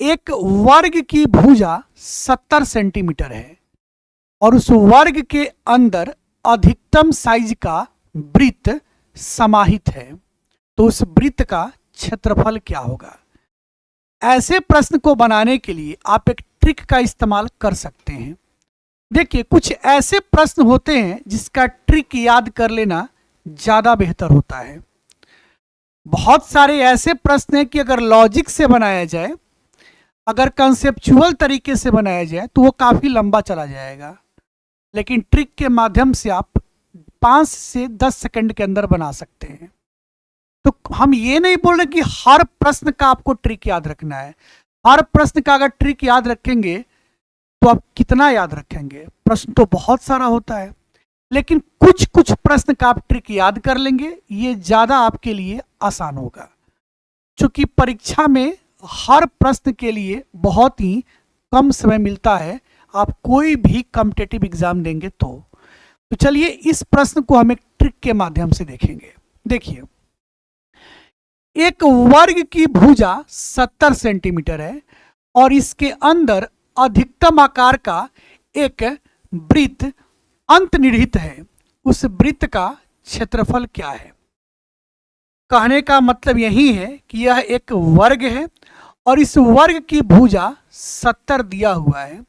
एक वर्ग की भुजा 70 सेंटीमीटर है और उस वर्ग के अंदर अधिकतम साइज का वृत्त समाहित है, तो उस वृत्त का क्षेत्रफल क्या होगा। ऐसे प्रश्न को बनाने के लिए आप एक ट्रिक का इस्तेमाल कर सकते हैं। देखिए, कुछ ऐसे प्रश्न होते हैं जिसका ट्रिक याद कर लेना ज्यादा बेहतर होता है। बहुत सारे ऐसे प्रश्न हैं कि अगर लॉजिक से बनाया जाए, अगर कंसेप्चुअल तरीके से बनाया जाए तो वो काफी लंबा चला जाएगा, लेकिन ट्रिक के माध्यम से आप 5 से 10 सेकंड के अंदर बना सकते हैं। तो हम ये नहीं बोल रहे कि हर प्रश्न का आपको ट्रिक याद रखना है। हर प्रश्न का अगर ट्रिक याद रखेंगे तो आप कितना याद रखेंगे, प्रश्न तो बहुत सारा होता है, लेकिन कुछ कुछ प्रश्न का आप ट्रिक याद कर लेंगे, ये ज्यादा आपके लिए आसान होगा। क्योंकि परीक्षा में हर प्रश्न के लिए बहुत ही कम समय मिलता है, आप कोई भी कॉम्पिटिटिव एग्जाम देंगे तो चलिए इस प्रश्न को हम एक ट्रिक के माध्यम से देखेंगे। देखिए, एक वर्ग की भुजा 70 सेंटीमीटर है और इसके अंदर अधिकतम आकार का एक वृत्त अंतर्निहित है। उस वृत्त का क्षेत्रफल क्या है। कहने का मतलब यही है कि यह एक वर्ग है और इस वर्ग की भुजा 70 दिया हुआ है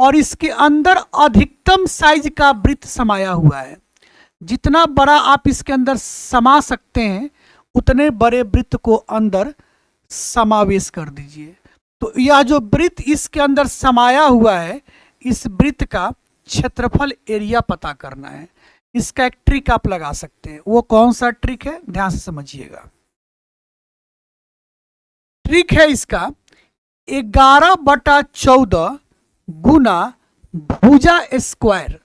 और इसके अंदर अधिकतम साइज का वृत्त समाया हुआ है। जितना बड़ा आप इसके अंदर समा सकते हैं उतने बड़े वृत्त को अंदर समावेश कर दीजिए। तो यह जो वृत्त इसके अंदर समाया हुआ है, इस वृत्त का क्षेत्रफल एरिया पता करना है। इसका एक ट्रिक आप लगा सकते हैं। वो कौन सा ट्रिक है, ध्यान से समझिएगा। ट्रिक है इसका 11/14 गुना भुजा स्क्वायर,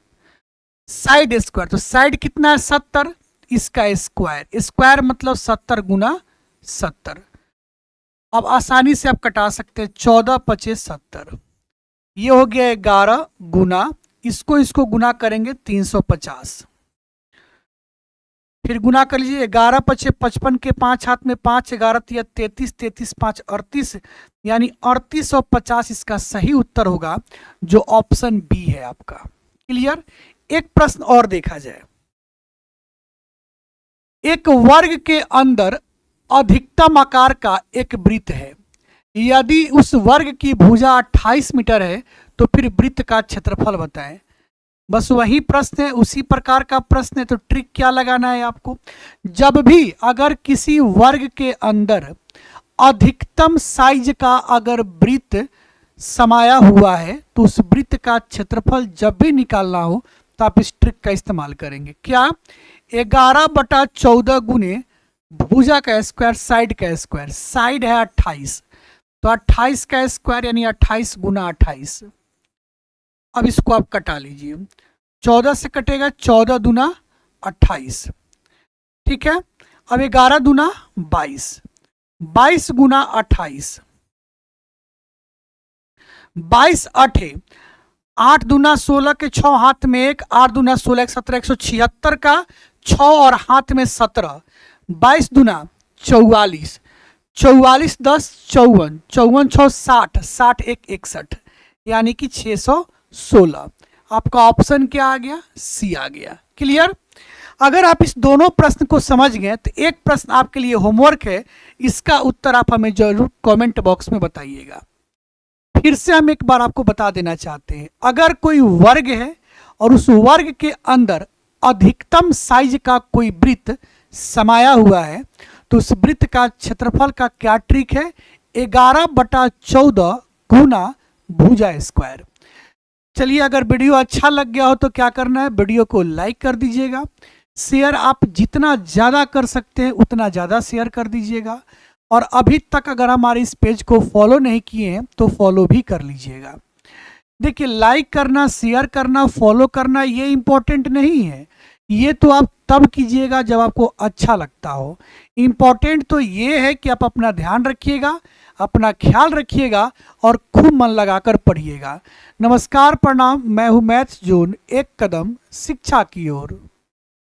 साइड स्क्वायर। तो साइड कितना है 70, इसका स्क्वायर, स्क्वायर मतलब 70 गुना 70। अब आसानी से आप कटा सकते हैं, 14 × 5 = 70। ये हो गया 11 गुना, इसको गुना करेंगे 350, फिर गुना कर लीजिए 11 × 5 = 55 के 5 हाथ में 5, 11 × 3 = 33, 33 × 5 = 38, यानी 3850 इसका सही उत्तर होगा, जो ऑप्शन बी है आपका। क्लियर। एक प्रश्न और देखा जाए। एक वर्ग के अंदर अधिकतम आकार का एक वृत्त है। यदि उस वर्ग की भुजा 28 मीटर है तो फिर वृत्त का क्षेत्रफल बताएं। बस वही प्रश्न है, उसी प्रकार का प्रश्न है। तो ट्रिक क्या लगाना है आपको, जब भी अगर किसी वर्ग के अंदर अधिकतम साइज का अगर वृत्त समाया हुआ है तो उस वृत्त का क्षेत्रफल जब भी निकालना हो तो आप इस ट्रिक का इस्तेमाल करेंगे। क्या, 11/14 गुने भुजा का स्क्वायर, साइड का स्क्वायर, साइड है 28, तो 28 का स्क्वायर यानी 28 गुना 28। अब इसको आप कटा लीजिए, 14 से कटेगा 14 दूना 28, ठीक है। अब 11 दूना 22, 22 गुना 28, 22 8, 8 दूना 16 के 6 हाथ में 1, 8 दूना 16 1 17, 176 का 6 और हाथ में 17, 22 दूना 44, 44 10 54, 54 6 60, 60 1 61, यानी कि 616। आपका ऑप्शन क्या आ गया, सी आ गया। क्लियर। अगर आप इस दोनों प्रश्न को समझ गए तो एक प्रश्न आपके लिए होमवर्क है, इसका उत्तर आप हमें जरूर कमेंट बॉक्स में बताइएगा। फिर से हम एक बार आपको बता देना चाहते हैं, अगर कोई वर्ग है और उस वर्ग के अंदर अधिकतम साइज का कोई वृत्त समाया हुआ है तो उस वृत्त का क्षेत्रफल का क्या ट्रिक है, 11/14 गुना भुजा स्क्वायर। चलिए, अगर वीडियो अच्छा लग गया हो तो क्या करना है, वीडियो को लाइक कर दीजिएगा, शेयर आप जितना ज़्यादा कर सकते हैं उतना ज़्यादा शेयर कर दीजिएगा, और अभी तक अगर हमारे इस पेज को फॉलो नहीं किए हैं तो फॉलो भी कर लीजिएगा। देखिए, लाइक करना, शेयर करना, फॉलो करना ये इम्पोर्टेंट नहीं है, ये तो आप तब कीजिएगा जब आपको अच्छा लगता हो। इम्पोर्टेंट तो ये है कि आप अपना ध्यान रखिएगा, अपना ख्याल रखिएगा और खूब मन लगाकर पढ़िएगा। नमस्कार, प्रणाम, मैं हूँ मैथ्स जोन, एक कदम शिक्षा की ओर।